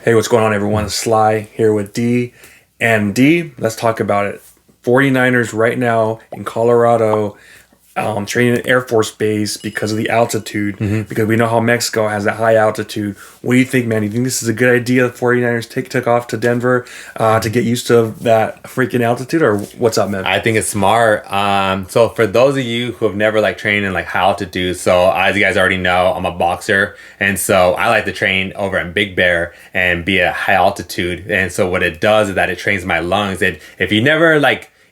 Hey, what's going on, everyone? Sly here with D. And D, let's talk about it. 49ers right now in Colorado, training at Air Force Base because of the altitude, because we know how Mexico has that high altitude. What do you think, man? Do you think this is a good idea? The 49ers took off to Denver to get used to that freaking altitude, or what's up, man? I think it's smart. So for those of you who have never trained in high altitude, so as you guys already know, I'm a boxer, and so I like to train over in Big Bear and be at high altitude. And so what it does is that it trains my lungs. And if you never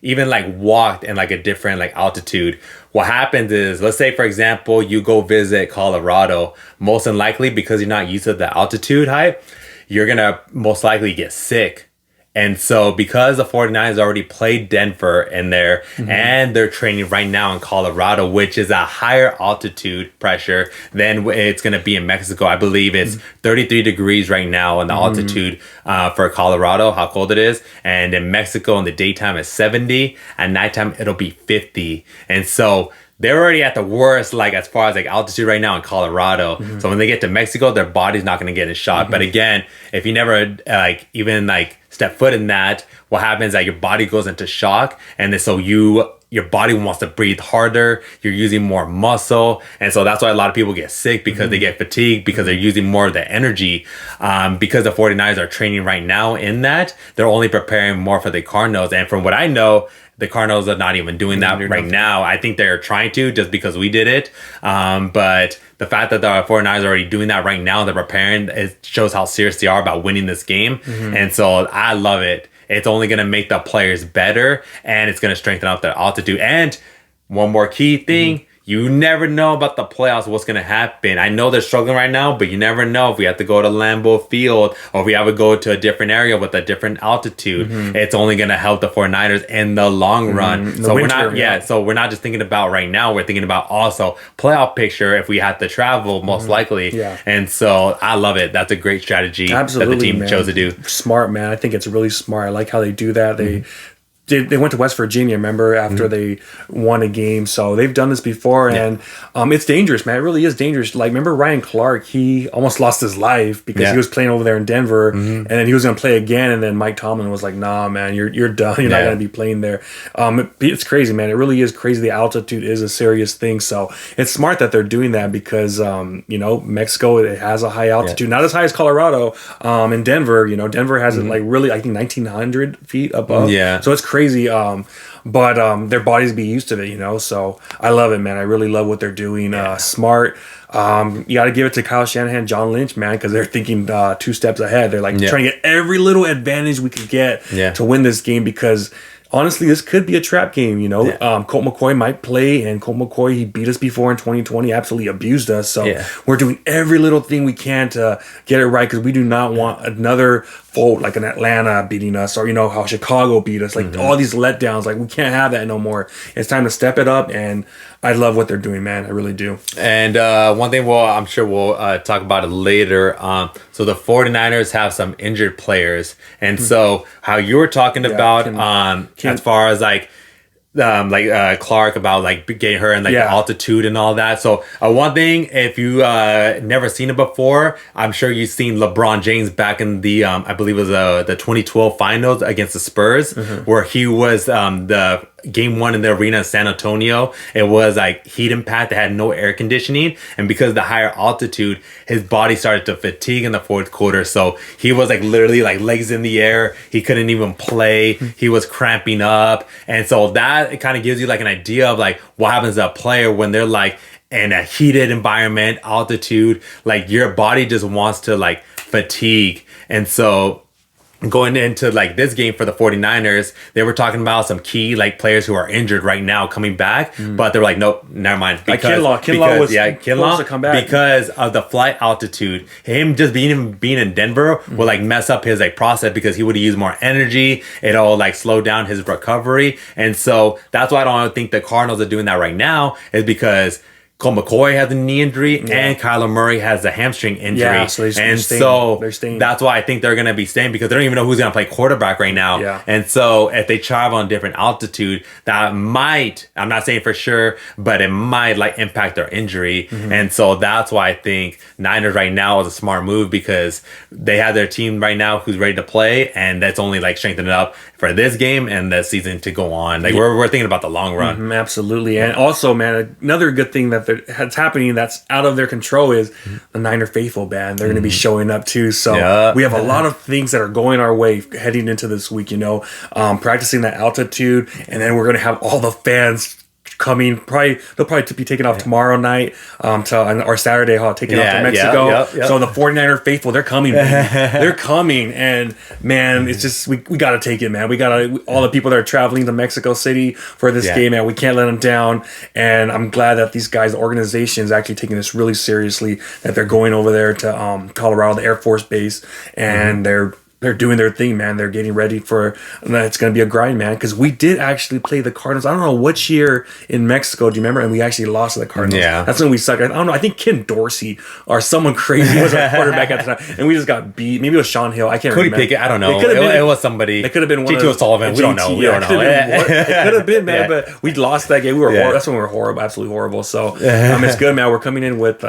even walked in a different altitude, what happens is, let's say for example you go visit Colorado, most than likely because you're not used to the altitude height, you're gonna most likely get sick. And so because the 49ers already played Denver in there, and they're training right now in Colorado, which is a higher altitude pressure than it's going to be in Mexico. I believe it's 33 degrees right now on the altitude for Colorado, how cold it is. And in Mexico in the daytime it's 70, at nighttime it'll be 50. And so they're already at the worst, as far as altitude right now in Colorado. So when they get to Mexico, their body's not going to get a shot. But again, if you never even step foot in that, what happens is that your body goes into shock, and then so your body wants to breathe harder. You're using more muscle, and so that's why a lot of people get sick, because they get fatigued because they're using more of the energy. Because the 49ers are training right now in that, they're only preparing more for the Cardinals. And from what I know, the Cardinals are not even doing that right now. I think they're trying to, just because we did it. But the fact that the 49ers are already doing that right now, they're preparing, it shows how serious they are about winning this game. And so I love it. It's only going to make the players better, and it's going to strengthen up their altitude. And one more key thing, you never know about the playoffs, what's going to happen. I know they're struggling right now, but you never know if we have to go to Lambeau Field, or if we have to go to a different area with a different altitude. It's only going to help the 49ers in the long run. So we're not just thinking about right now, we're thinking about also playoff picture if we have to travel, most likely. And so I love it. That's a great strategy that the team chose to do. Smart, man. I think it's really smart. I like how they do that. They went to West Virginia, remember, after they won a game. So they've done this before, and it's dangerous, man. It really is dangerous. Remember Ryan Clark? He almost lost his life because he was playing over there in Denver, and then he was going to play again, and then Mike Tomlin was like, nah, man, you're done. You're not going to be playing there. It's crazy, man. It really is crazy. The altitude is a serious thing. So it's smart that they're doing that because, Mexico, it has a high altitude. Not as high as Colorado. In Denver, Denver has it really, I think, 1,900 feet above. So it's crazy, but their bodies be used to it, so I love it, man. I really love what they're doing. Smart. You got to give it to Kyle Shanahan, John Lynch, man, because they're thinking 2 steps ahead. They're trying to get every little advantage we could get to win this game, because honestly, this could be a trap game, Colt McCoy might play, and Colt McCoy, he beat us before in 2020, absolutely abused us. So we're doing every little thing we can to get it right, because we do not want another fault like an Atlanta beating us, or how Chicago beat us, all these letdowns. We can't have that no more. It's time to step it up, and I love what they're doing, man. I really do. And one thing I'm sure we'll talk about it later. So the 49ers have some injured players, and so how you were talking about as far as Clark about getting her and the altitude and all that. So one thing, if you never seen it before, I'm sure you've seen LeBron James back in the I believe it was the 2012 finals against the Spurs, where he was the game 1 in the arena in San Antonio. It was heat impact. They had no air conditioning, and because of the higher altitude, his body started to fatigue in the fourth quarter. So he was literally legs in the air. He couldn't even play. He was cramping up, and so that it kind of gives you an idea of what happens to a player when they're in a heated environment, altitude. Your body just wants to fatigue. And so going into this game for the 49ers, they were talking about some key players who are injured right now coming back, but they were nope, never mind. Kinlaw was supposed to come back because of the flight altitude. Him just being in Denver will mess up his process, because he would use more energy. It'll slow down his recovery, and so that's why I don't think the Cardinals are doing that right now, is because Colt McCoy has a knee injury, and Kyler Murray has a hamstring injury. Yeah, so they're staying. That's why I think they're going to be staying, because they don't even know who's going to play quarterback right now. Yeah. And so if they travel on different altitude, that might, I'm not saying for sure, but it might like impact their injury. And so that's why I think Niners right now is a smart move, because they have their team right now who's ready to play, and that's only like strengthening up for this game and the season to go on. Like we're thinking about the long run. Absolutely. And also, man, another good thing that's happening that's out of their control is the Niner faithful band. They're going to be showing up too. So we have a lot of things that are going our way heading into this week, practicing that altitude, and then we're going to have all the fans coming. They'll probably be taking off tomorrow night or Saturday, taking off to Mexico. So the 49er faithful, they're coming. They're coming, and man, it's just we got to take it, man. We got to, all the people that are traveling to Mexico City for this game, man. We can't let them down, and I'm glad that these guys, the organization, is actually taking this really seriously. That they're going over there to Colorado, the Air Force Base, and they're doing their thing, man. They're getting ready for, it's going to be a grind, man, because we did actually play the Cardinals. I don't know which year in Mexico, do you remember? And we actually lost to the Cardinals. Yeah. That's when we sucked. I don't know. I think Ken Dorsey or someone crazy was our quarterback at the time, and we just got beat. Maybe it was Sean Hill. I can't remember. Cody Pickett, I don't know. It was somebody. It could have been one G2 Sullivan. We don't know. It could have been, man, but we lost that game. We were horrible. That's when we were horrible, absolutely horrible. So it's good, man. We're coming in with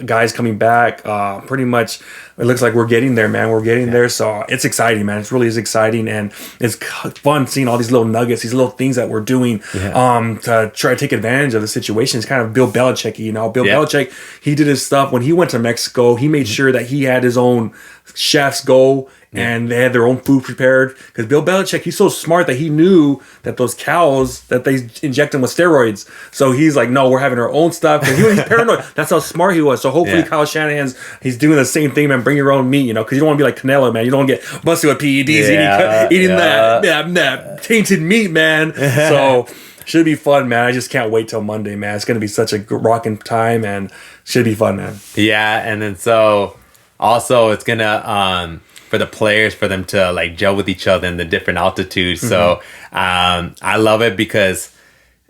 guys coming back. Pretty much, it looks like we're getting there, man. We're getting there. So it's exciting, man. It really is exciting, and it's fun seeing all these little nuggets, these little things that we're doing to try to take advantage of the situation. It's kind of Bill Belichick, Bill Belichick, he did his stuff when he went to Mexico. He made sure that he had his own chefs go and they had their own food prepared, because Bill Belichick, he's so smart that he knew that those cows, that they inject them with steroids. So he's like, no, we're having our own stuff. He's paranoid. That's how smart he was. So hopefully Kyle Shanahan's, he's doing the same thing, man. Bring your own meat, because you don't want to be like Canelo, man. You don't want to get busted with PEDs eating that tainted meat, man. So should be fun, man. I just can't wait till Monday, man. It's going to be such a rocking time, and should be fun, man. Yeah, and then so also it's going to... for the players, for them to like gel with each other in the different altitudes. So I love it, because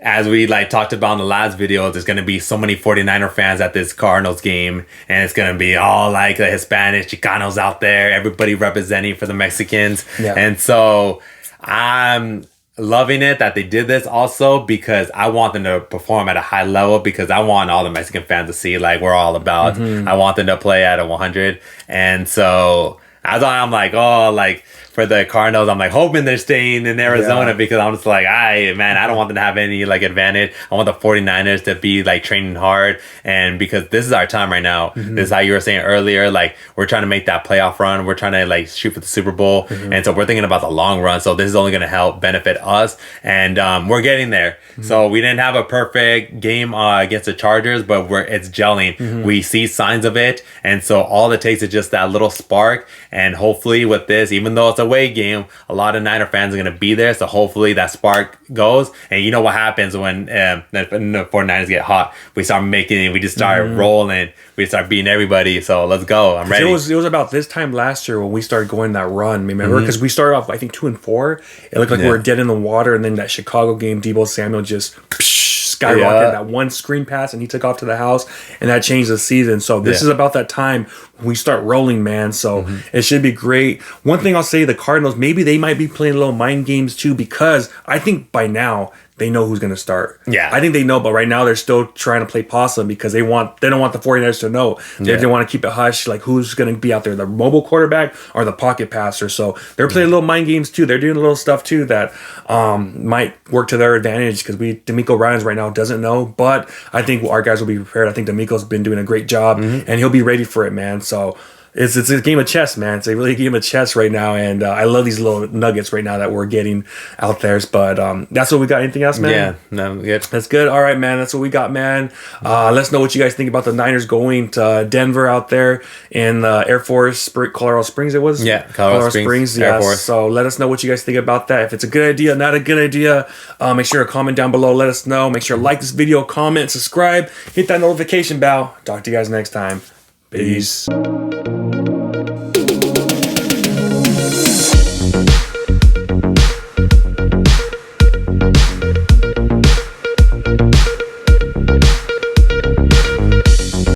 as we like talked about in the last video, there's going to be so many 49er fans at this Cardinals game, and it's going to be all like the Hispanics, Chicanos out there, everybody representing for the Mexicans. And so I'm loving it that they did this also, because I want them to perform at a high level, because I want all the Mexican fans to see like we're all about. I want them to play at a 100. And so that's why I'm like, for the Cardinals, I'm like hoping they're staying in Arizona, because I'm just like, I don't want them to have any like advantage. I want the 49ers to be like training hard, and because this is our time right now. This is how you were saying earlier, like we're trying to make that playoff run. We're trying to like shoot for the Super Bowl, and so we're thinking about the long run. So this is only going to help benefit us, and we're getting there. So we didn't have a perfect game against the Chargers, but it's gelling. We see signs of it, and so all it takes is just that little spark, and hopefully with this, even though it's away game, a lot of Niner fans are going to be there, so hopefully that spark goes. And you know what happens when the 49ers get hot? We start we just start rolling, we start beating everybody. So let's go. I'm ready. It was about this time last year when we started going that run, remember? Because we started off, I think, 2-4. It looked like we were dead in the water, and then that Chicago game, Deebo Samuel just skyrocketed that one screen pass, and he took off to the house, and that changed the season. So this is about that time when we start rolling, man. So it should be great. One thing I'll say, the Cardinals, maybe they might be playing a little mind games too, because I think by now they know who's going to start. I think they know, but right now they're still trying to play possum, because they don't want the 49ers to know. They want to keep it hush, like who's going to be out there, the mobile quarterback or the pocket passer. So they're playing little mind games too. They're doing a little stuff too that might work to their advantage, because D'Amico Ryans right now doesn't know, but I think our guys will be prepared. I think D'Amico's been doing a great job, and he'll be ready for it, man. So it's a game of chess, man. It's a really game of chess right now, and I love these little nuggets right now that we're getting out there. But that's what we got. Anything else, man? Yeah, no, good. That's good. All right, man. That's what we got, man. Let us know what you guys think about the Niners going to Denver out there in Air Force, Colorado Springs. It was Colorado Springs Air Force. So let us know what you guys think about that. If it's a good idea, not a good idea, make sure to comment down below. Let us know. Make sure to like this video, comment, subscribe, hit that notification bell. Talk to you guys next time. Peace.